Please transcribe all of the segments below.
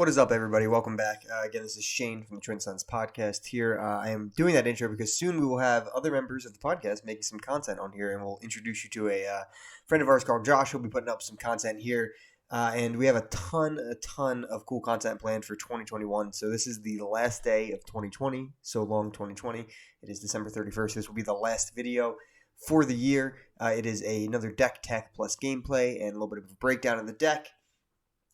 What is up, everybody? Welcome back. Again, this is Shane from the Twin Sons podcast here. I am doing that intro because soon we will have other members of the podcast making some content on here, and we'll introduce you to a friend of ours called Josh. He'll be putting up some content here, and we have a ton of cool content planned for 2021. So this is the last day of 2020. So long, 2020. It is December 31st. This will be the last video for the year. It is another deck tech plus gameplay and a little bit of a breakdown of the deck.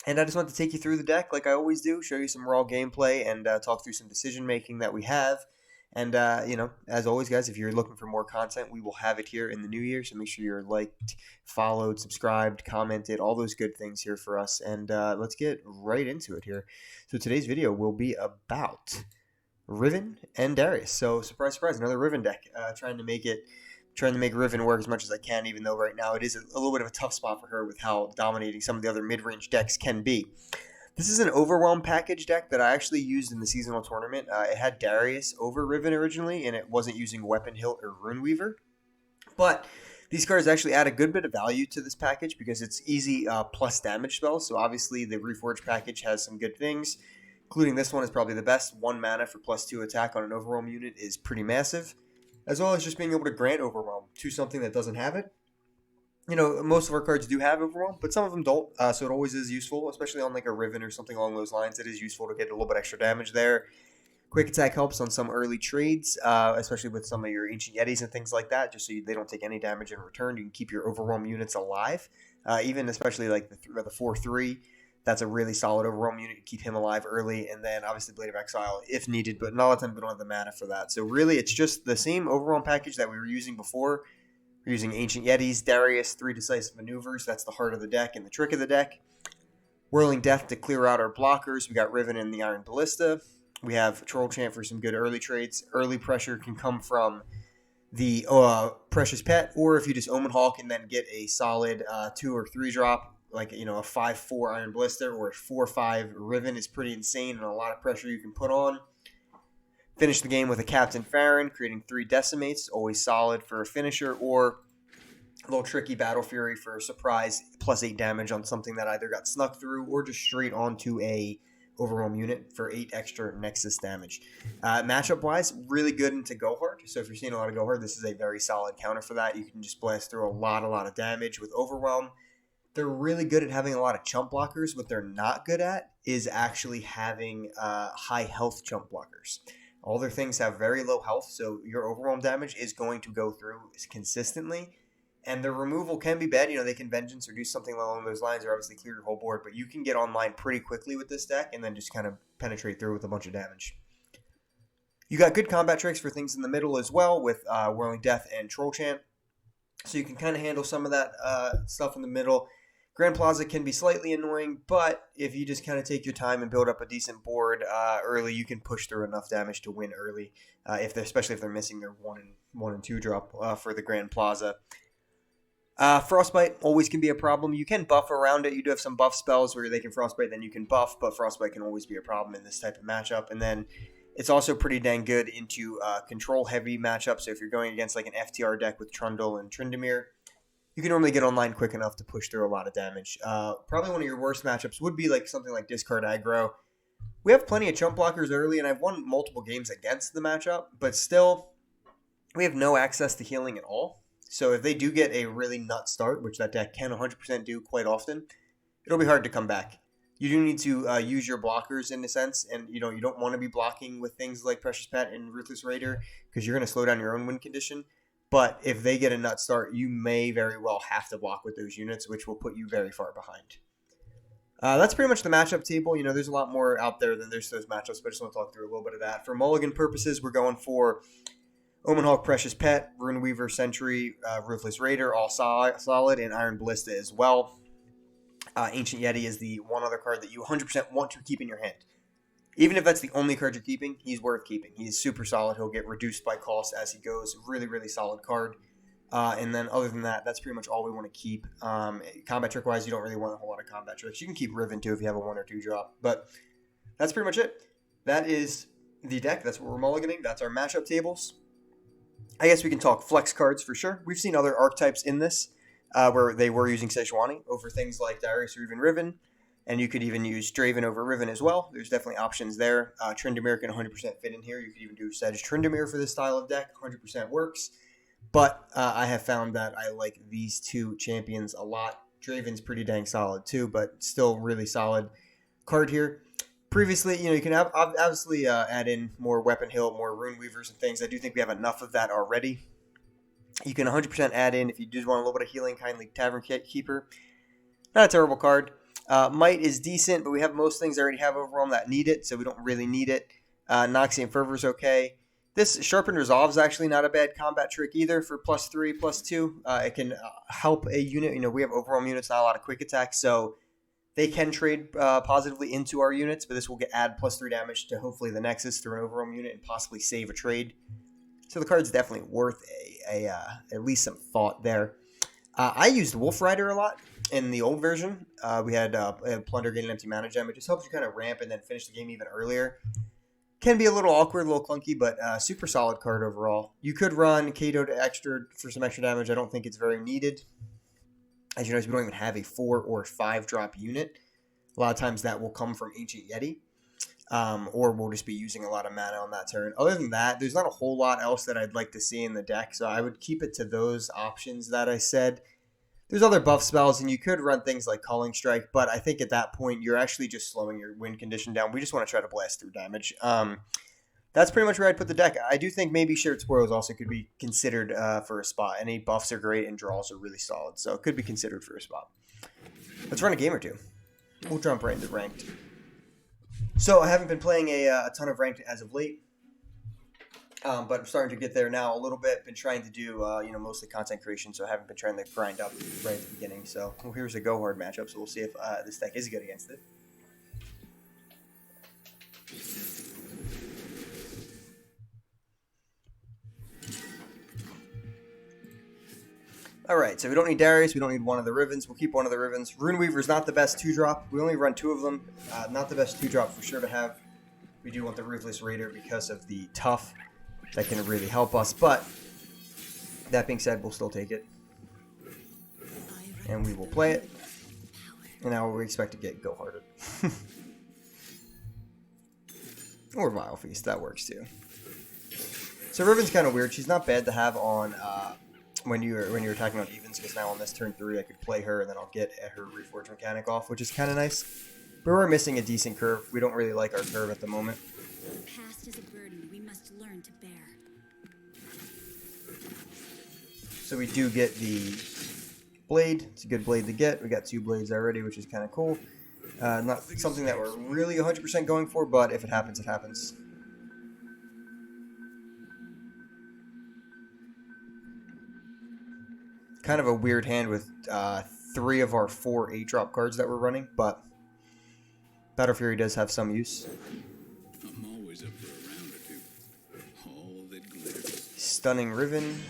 And I just want to take you through the deck like I always do, show you some raw gameplay, and talk through some decision-making that we have. And, as always, guys, if you're looking for more content, we will have it here in the new year. So make sure you're liked, followed, subscribed, commented, all those good things here for us. And let's get right into it here. So today's video will be about Riven and Darius. So surprise, surprise, another Riven deck. Trying to make Riven work as much as I can, even though right now it is a little bit of a tough spot for her with how dominating some of the other mid-range decks can be. This is an Overwhelm package deck that I actually used in the seasonal tournament. It had Darius over Riven originally, and it wasn't using Weapon Hilt or Runeweaver. But these cards actually add a good bit of value to this package because it's easy plus damage spells. So obviously the Reforged package has some good things, including this one is probably the best. 1 mana for +2 attack on an Overwhelm unit is pretty massive, as well as just being able to grant Overwhelm to something that doesn't have it. You know, most of our cards do have Overwhelm, but some of them don't, so it always is useful, especially on like a Riven or something along those lines. It is useful to get a little bit extra damage there. Quick attack helps on some early trades, especially with some of your Ancient Yetis and things like that, just so they don't take any damage in return. You can keep your Overwhelm units alive, even especially like the 4/3. That's a really solid Overwhelm unit. Keep him alive early, and then obviously Blade of Exile if needed, but not a lot of time we don't have the mana for that. So really, it's just the same Overwhelm package that we were using before. We're using Ancient Yetis, Darius, 3 Decisive Maneuvers. That's the heart of the deck and the trick of the deck. Whirling Death to clear out our blockers. We got Riven and the Iron Ballista. We have Troll Chant for some good early trades. Early pressure can come from the Precious Pet, or if you just Omen Hawk and then get a solid 2 or 3 drop, like, a 5/4 Iron Ballista or a 4/5 Riven is pretty insane and a lot of pressure you can put on. Finish the game with a Captain Farron, creating 3 Decimates, always solid for a finisher, or a little tricky Battle Fury for a surprise +8 damage on something that either got snuck through or just straight onto a Overwhelm unit for 8 extra Nexus damage. Matchup-wise, really good into Go Hard. So if you're seeing a lot of Go Hard, this is a very solid counter for that. You can just blast through a lot of damage with Overwhelm. They're really good at having a lot of chump blockers. What they're not good at is actually having high health chump blockers. All their things have very low health, so your Overwhelm damage is going to go through consistently. And the removal can be bad. They can Vengeance or do something along those lines, or obviously clear your whole board. But you can get online pretty quickly with this deck and then just kind of penetrate through with a bunch of damage. You got good combat tricks for things in the middle as well with Whirling Death and Troll Chant. So you can kind of handle some of that stuff in the middle. Grand Plaza can be slightly annoying, but if you just kind of take your time and build up a decent board early, you can push through enough damage to win early, especially if they're missing their 1 and 2 drop for the Grand Plaza. Frostbite always can be a problem. You can buff around it. You do have some buff spells where they can Frostbite, then you can buff, but Frostbite can always be a problem in this type of matchup. And then it's also pretty dang good into control-heavy matchups. So if you're going against like an FTR deck with Trundle and Tryndamere, you can normally get online quick enough to push through a lot of damage. Probably one of your worst matchups would be like something like Discard Aggro. We have plenty of chump blockers early, and I've won multiple games against the matchup, but still, we have no access to healing at all. So if they do get a really nut start, which that deck can 100% do quite often, it'll be hard to come back. You do need to use your blockers in a sense, and you don't want to be blocking with things like Precious Pet and Ruthless Raider because you're going to slow down your own win condition. But if they get a nut start, you may very well have to block with those units, which will put you very far behind. That's pretty much the matchup table. There's a lot more out there than there's those matchups, but I just want to talk through a little bit of that. For mulligan purposes, we're going for Omen Hawk, Precious Pet, Runeweaver, Sentry, Ruthless Raider, all solid, and Iron Ballista as well. Ancient Yeti is the one other card that you 100% want to keep in your hand. Even if that's the only card you're keeping, he's worth keeping. He's super solid. He'll get reduced by cost as he goes. Really, really solid card. And then other than that, that's pretty much all we want to keep. Combat trick-wise, you don't really want a whole lot of combat tricks. You can keep Riven, too, if you have a 1 or 2 drop. But that's pretty much it. That is the deck. That's what we're mulliganing. That's our matchup tables. I guess we can talk flex cards for sure. We've seen other archetypes in this where they were using Sejuani over things like Darius or even Riven. And you could even use Draven over Riven as well. There's definitely options there. Tryndamere can 100% fit in here. You could even do Sedge Tryndamere for this style of deck. 100% works. But I have found that I like these two champions a lot. Draven's pretty dang solid too, but still really solid card here. Previously, you can obviously add in more Weapon Hill, more Rune Weavers and things. I do think we have enough of that already. You can 100% add in, if you just want a little bit of healing, Kindly Tavern Keeper. Not a terrible card. Might is decent, but we have most things I already have Overwhelm that need it, so we don't really need it. Noxian Fervor is okay. This Sharpened Resolve is actually not a bad combat trick either for +3, +2. It can help a unit. We have Overwhelm units, not a lot of quick attacks, so they can trade positively into our units, but this will add +3 damage to hopefully the Nexus through an Overwhelm unit and possibly save a trade. So the card's definitely worth at least some thought there. I used Wolf Rider a lot in the old version. We had Plunder, Gain an Empty Mana Gem. It just helps you kind of ramp and then finish the game even earlier. Can be a little awkward, a little clunky, but super solid card overall. You could run Kato to for some extra damage. I don't think it's very needed. As you notice, we don't even have a 4 or 5 drop unit. A lot of times that will come from Ancient Yeti. Or we'll just be using a lot of mana on that turn. Other than that, there's not a whole lot else that I'd like to see in the deck, so I would keep it to those options that I said. There's other buff spells, and you could run things like Calling Strike, but I think at that point, you're actually just slowing your win condition down. We just want to try to blast through damage. That's pretty much where I'd put the deck. I do think maybe Shared Spoils also could be considered for a spot. Any buffs are great, and draws are really solid, so it could be considered for a spot. Let's run a game or two. We'll jump right into Ranked. So I haven't been playing a ton of Ranked as of late, but I'm starting to get there now a little bit. Been trying to do mostly content creation, so I haven't been trying to grind up right at the beginning. So here's a go hard matchup. So we'll see if this deck is good against it. Alright, so we don't need Darius, we don't need one of the Rivens, we'll keep one of the Rivens. Rune Weaver's not the best 2-drop, we only run 2 of them, not the best 2-drop for sure to have. We do want the Ruthless Raider because of the tough, that can really help us, but that being said, we'll still take it. And we will play it, and now we expect to get Go-Hearted. Or Vile Feast, that works too. So Riven's kind of weird, she's not bad to have on... when you're attacking on evens, because now on this turn 3 I could play her and then I'll get her Reforge mechanic off, which is kind of nice. But we're missing a decent curve. We don't really like our curve at the moment. The past is a burden we must learn to bear. So we do get the blade. It's a good blade to get. We got 2 blades already, which is kind of cool. Not something that we're really 100% going for, but if it happens, it happens. Kind of a weird hand with 3 of our 4 8-drop cards that we're running, but Battle Fury does have some use. I'm always up for a round or two. All that glitters. Stunning Riven.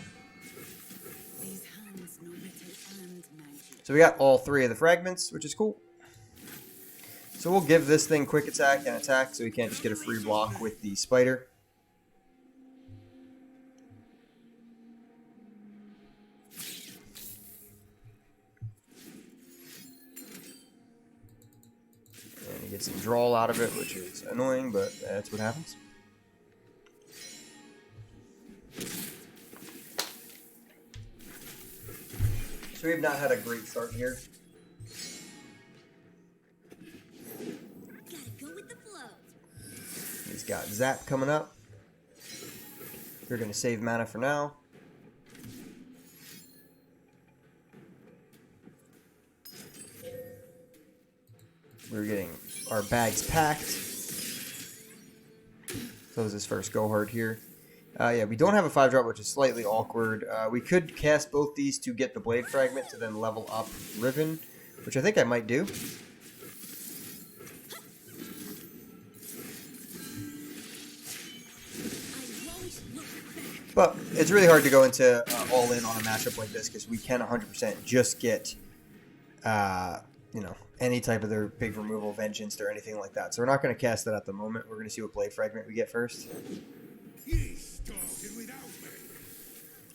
So we got all 3 of the fragments, which is cool. So we'll give this thing quick attack and attack, so we can't just get a free block with the spider. Get some drawl out of it, which is annoying, but that's what happens. So we have not had a great start here. Gotta go with the flow. He's got Zap coming up. We're going to save mana for now. We're getting our bags packed. Close this first go hard here. Yeah, we don't have a 5-drop, which is slightly awkward. We could cast both these to get the blade fragment to then level up Riven, which I think I might do. But it's really hard to go into all in on a matchup like this because we can 100% just get, any type of their big removal, Vengeance, or anything like that. So we're not going to cast that at the moment. We're going to see what Blade Fragment we get first.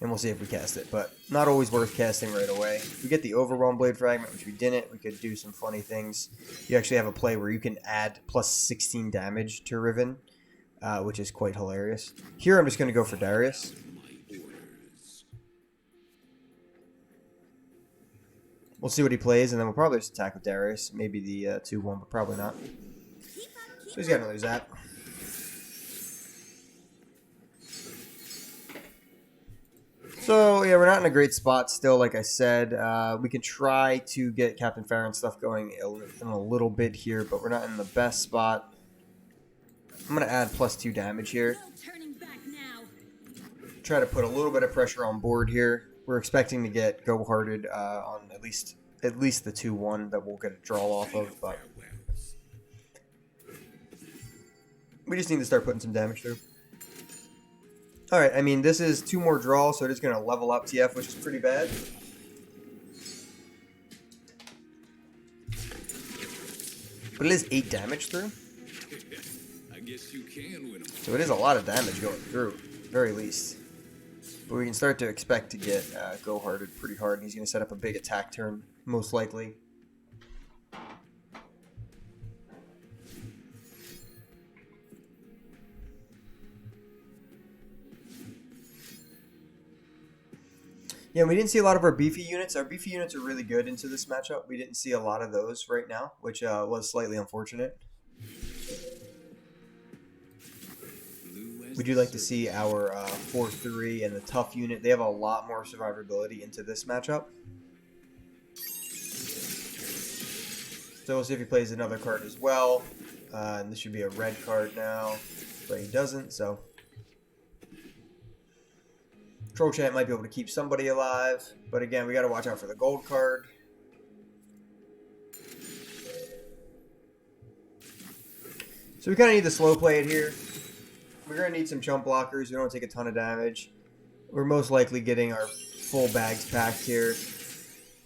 And we'll see if we cast it, but not always worth casting right away. If we get the Overwhelm Blade Fragment, which we didn't, we could do some funny things. You actually have a play where you can add plus 16 damage to Riven, which is quite hilarious. Here I'm just going to go for Darius. We'll see what he plays, and then we'll probably just attack with Darius. Maybe the 2-1, but probably not. So he's going to lose that. So, yeah, we're not in a great spot still, like I said. We can try to get Captain Farron stuff going in a little bit here, but we're not in the best spot. I'm going to add plus 2 damage here. Try to put a little bit of pressure on board here. We're expecting to get go-hearted on at least the 2-1 that we'll get a draw off of, but we just need to start putting some damage through. Alright, I mean, this is 2 more draws, so it is going to level up TF, which is pretty bad. But it is 8 damage through. I guess you can win them. So it is a lot of damage going through, very least. But we can start to expect to get go-hearted pretty hard, and he's going to set up a big attack turn, most likely. Yeah, we didn't see a lot of our beefy units. Our beefy units are really good into this matchup. We didn't see a lot of those right now, which was slightly unfortunate. We do like to see our 4-3 and the tough unit. They have a lot more survivability into this matchup. So we'll see if he plays another card as well. And this should be a red card now, but he doesn't, so... Troll Chant might be able to keep somebody alive, but again, we got to watch out for the gold card. So we kind of need to slow play it here. We're going to need some chump blockers. We don't take a ton of damage. We're most likely getting our full bags packed here.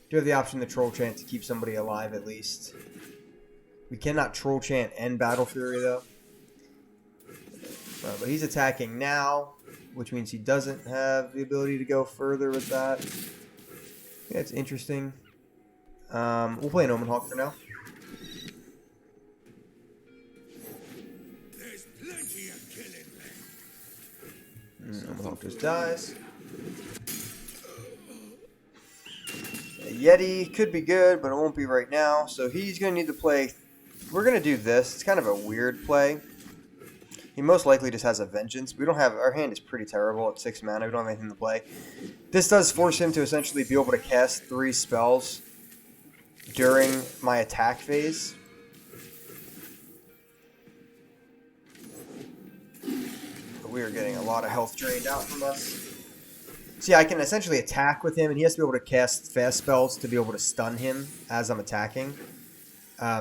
Do have the option to Troll Chant to keep somebody alive at least. We cannot Troll Chant and Battle Fury though. But he's attacking now, which means he doesn't have the ability to go further with that. Yeah, it's interesting. We'll play an Omen Hawk for now. There's plenty of killing left. Omen Hawk just dies. A Yeti could be good, but it won't be right now. So he's going to need to play... We're going to do this. It's kind of a weird play. He most likely just has a Vengeance. We don't have... Our hand is pretty terrible at 6 mana. We don't have anything to play. This does force him to essentially be able to cast 3 spells during my attack phase. But we are getting a lot of health drained out from us. See, I can essentially attack with him, and he has to be able to cast fast spells to be able to stun him as I'm attacking.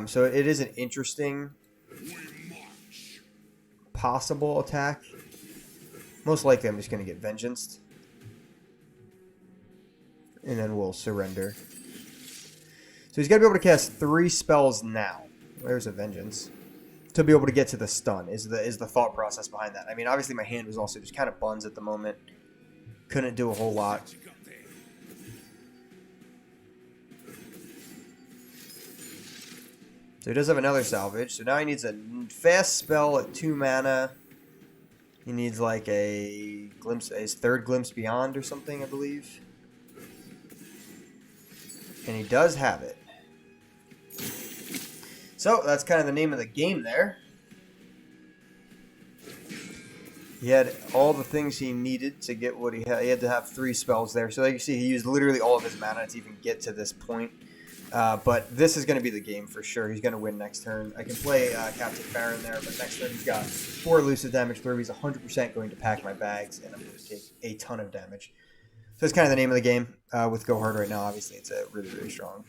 So it is an interesting... possible attack. Most likely I'm just going to get Vengeanced. And then we'll surrender. So he's got to be able to cast 3 spells now. There's a Vengeance. To be able to get to the stun is the thought process behind that. I mean, obviously my hand was also just kind of buns at the moment. Couldn't do a whole lot. So he does have another salvage. So now he needs a fast spell at 2 mana. He needs like a glimpse, his 3rd glimpse beyond or something, I believe. And he does have it. So that's kind of the name of the game there. He had all the things he needed to get what he had. He had to have 3 spells there. So like you see, he used literally all of his mana to even get to this point. But this is going to be the game for sure. He's going to win next turn. I can play Captain Farron there, but next turn he's got 4 elusive damage through. He's 100% going to pack my bags, and I'm going to take a ton of damage. So that's kind of the name of the game with Go Hard right now. Obviously, it's a really, really strong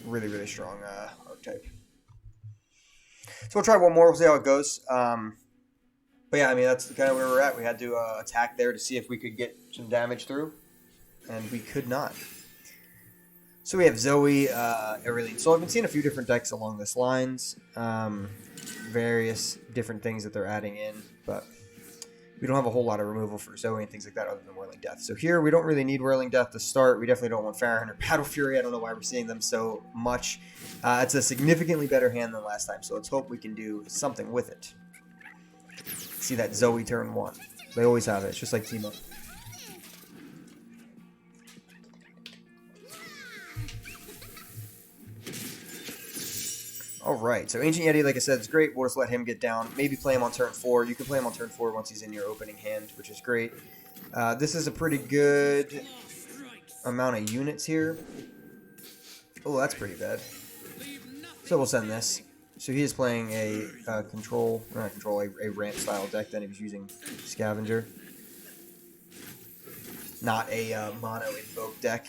archetype. So we'll try one more. We'll see how it goes. But yeah, I mean, that's kind of where we're at. We had to attack there to see if we could get some damage through, and we could not. So we have Zoe, Aurelian. So I've been seeing a few different decks along this lines. Various different things that they're adding in. But we don't have a whole lot of removal for Zoe and things like that other than Whirling Death. So here we don't really need Whirling Death to start. We definitely don't want Farron or Battle Fury. I don't know why we're seeing them so much. It's a significantly better hand than last time, so let's hope we can do something with it. See that Zoe turn 1. They always have it. It's just like Team Up. Alright, so Ancient Yeti, like I said, is great. We'll just let him get down. Maybe play him on turn 4. You can play him on turn 4 once he's in your opening hand, which is great. This is a pretty good amount of units here. Oh, that's pretty bad. So we'll send this. So he is playing a a ramp style deck. Then he was using Scavenger. Not a mono invoke deck.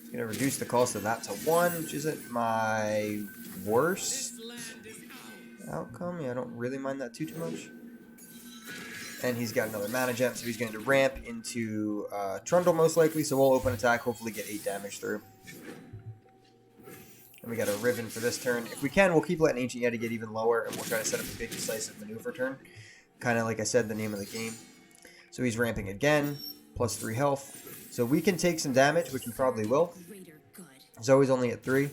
Gonna reduce the cost of that to 1, which isn't my worst outcome. Yeah, I don't really mind that too much. And he's got another mana gem, so he's going to ramp into Trundle most likely. So we'll open attack, hopefully get 8 damage through. And we got a Riven for this turn. If we can, we'll keep letting Ancient Yeti get even lower, and we'll try to set up a big decisive maneuver turn. Kind of like I said, the name of the game. So he's ramping again, plus 3 health. So we can take some damage, which we probably will. Zoe's only at 3.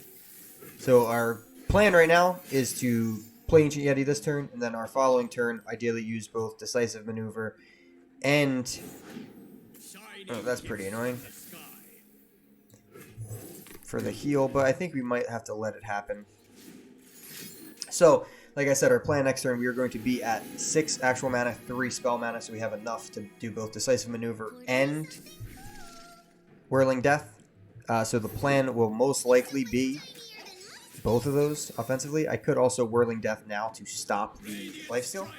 So our plan right now is to play Ancient Yeti this turn, and then our following turn, ideally use both Decisive Maneuver and... Oh, that's pretty annoying. For the heal, but I think we might have to let it happen. So, like I said, our plan next turn, we are going to be at 6 actual mana, 3 spell mana, so we have enough to do both Decisive Maneuver and Whirling Death. So the plan will most likely be both of those offensively. I could also Whirling Death now to stop the lifesteal.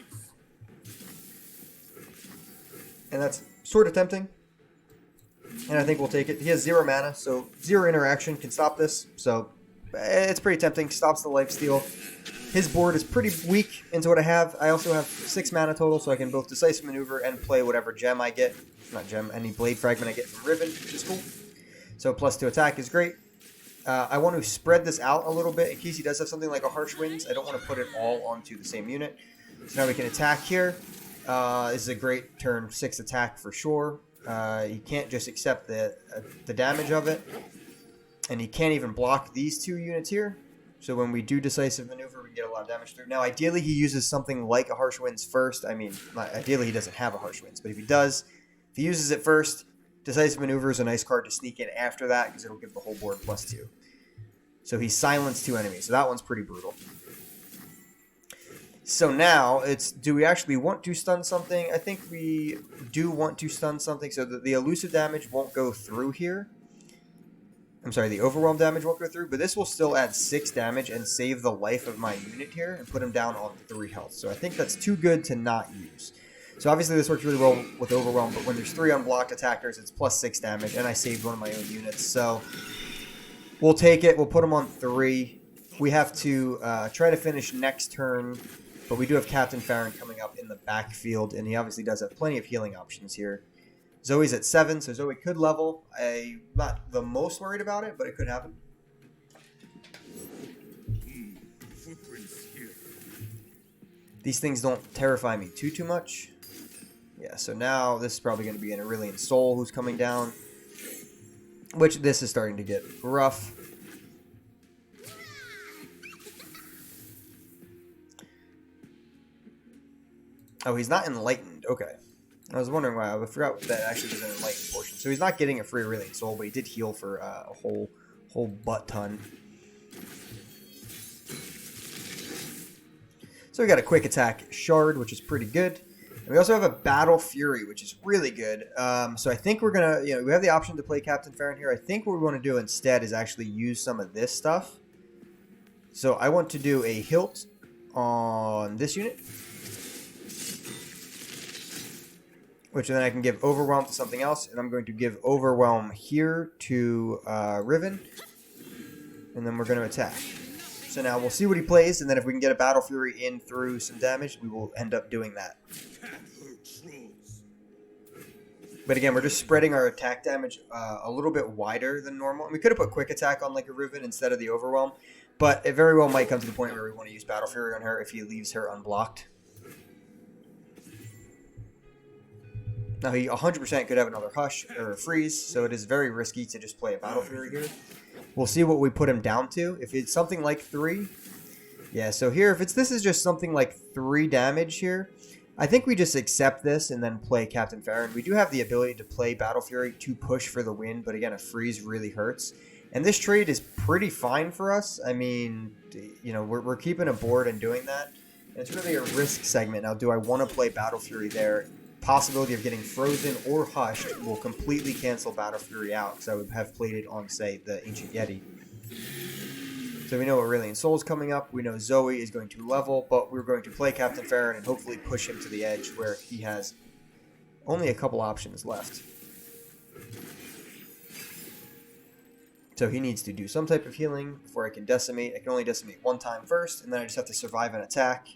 And that's sort of tempting. And I think we'll take it. He has 0 mana, so 0 interaction can stop this. So it's pretty tempting. Stops the lifesteal. His board is pretty weak into what I have. I also have 6 mana total, so I can both Decisive Maneuver and play whatever gem I get. Not gem, any Blade Fragment I get from Riven, which is cool. So plus 2 attack is great. I want to spread this out a little bit in case he does have something like a Harsh Winds. I don't want to put it all onto the same unit. So now we can attack here. This is a great turn 6 attack for sure. He can't just accept the damage of it. And he can't even block these 2 units here. So when we do Decisive Maneuver, we get a lot of damage through. Now, ideally, he uses something like a Harsh Winds first. I mean, ideally, he doesn't have a Harsh Winds. But if he does, if he uses it first, Decisive Maneuver is a nice card to sneak in after that because it'll give the whole board plus 2. So he silenced 2 enemies. So that one's pretty brutal. So now it's, do we actually want to stun something? I think we do want to stun something so that the elusive damage won't go through here. I'm sorry, the overwhelm damage won't go through, but this will still add 6 damage and save the life of my unit here and put him down on 3 health. So I think that's too good to not use. So obviously this works really well with overwhelm, but when there's 3 unblocked attackers, it's plus 6 damage, and I saved one of my own units. So we'll take it. We'll put him on 3. We have to try to finish next turn, but we do have Captain Farron coming up in the backfield, and he obviously does have plenty of healing options here. Zoe's at 7, so Zoe could level. I'm not the most worried about it, but it could happen. These things don't terrify me too much. Yeah, so now this is probably going to be an Aurelian Soul who's coming down, which this is starting to get rough. Oh, he's not enlightened. Okay. I was wondering why. I forgot that actually was an enlightened portion. So he's not getting a free Aurelian Soul, but he did heal for a whole butt ton. So we got a quick attack Shard, which is pretty good. And we also have a Battle Fury, which is really good. So I think we're going to, we have the option to play Captain Farron here. I think what we want to do instead is actually use some of this stuff. So I want to do a hilt on this unit, which then I can give Overwhelm to something else. And I'm going to give Overwhelm here to Riven. And then we're going to attack. So now we'll see what he plays, and then if we can get a Battle Fury in through some damage, we will end up doing that. But again, we're just spreading our attack damage a little bit wider than normal. And we could have put quick attack on like a Riven instead of the Overwhelm, but it very well might come to the point where we want to use Battle Fury on her if he leaves her unblocked. Now he 100% could have another Hush or a Freeze, so it is very risky to just play a Battle Fury here. We'll see what we put him down to. If it's something like 3, yeah, so here, if this is just something like 3 damage here, I think we just accept this and then play Captain Farron. We do have the ability to play Battle Fury to push for the win, but again, a freeze really hurts. And this trade is pretty fine for us. I mean, you know, we're keeping a board and doing that. And it's really a risk segment. Now, do I want to play Battle Fury there? Possibility of getting frozen or hushed will completely cancel Battle Fury out, because I would have played it on, say, the Ancient Yeti. So we know Aurelion Sol is coming up. We know Zoe is going to level, but we're going to play Captain Farron and hopefully push him to the edge where he has only a couple options left. So he needs to do some type of healing before I can decimate. I can only decimate 1 time first, and then I just have to survive an attack.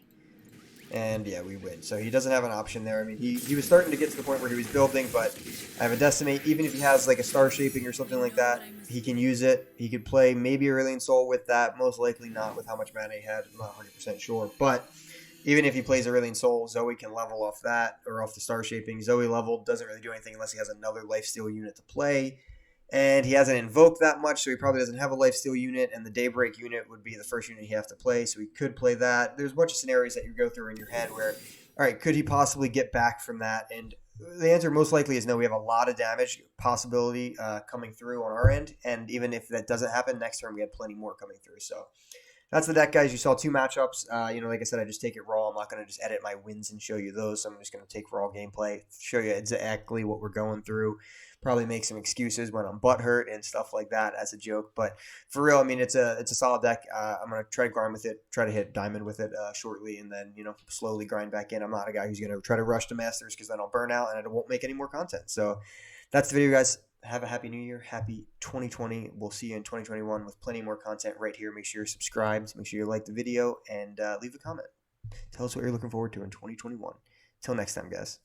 And yeah, we win. So he doesn't have an option there. I mean, he was starting to get to the point where he was building, but I have a decimate. Even if he has like a star shaping or something like that, he can use it. He could play maybe Aurelion Sol with that. Most likely not with how much mana he had. I'm not 100% sure. But even if he plays Aurelion Sol, Zoe can level off that or off the star shaping. Zoe leveled doesn't really do anything unless he has another lifesteal unit to play. And he hasn't invoked that much, so he probably doesn't have a lifesteal unit, and the Daybreak unit would be the first unit he has to play, so he could play that. There's a bunch of scenarios that you go through in your head where, all right, could he possibly get back from that? And the answer most likely is no. We have a lot of damage possibility coming through on our end, and even if that doesn't happen, next turn we have plenty more coming through. So that's the deck, guys. You saw 2 matchups. You know, like I said, I just take it raw. I'm not going to just edit my wins and show you those. So I'm just going to take raw gameplay, show you exactly what we're going through. Probably make some excuses when I'm butthurt and stuff like that as a joke. But for real, I mean, it's a solid deck. I'm going to try to grind with it, try to hit diamond with it shortly, and then, you know, slowly grind back in. I'm not a guy who's going to try to rush to Masters because then I'll burn out and I won't make any more content. So that's the video, guys. Have a happy new year. Happy 2020. We'll see you in 2021 with plenty more content right here. Make sure you're subscribed. Make sure you like the video and leave a comment. Tell us what you're looking forward to in 2021. Till next time, guys.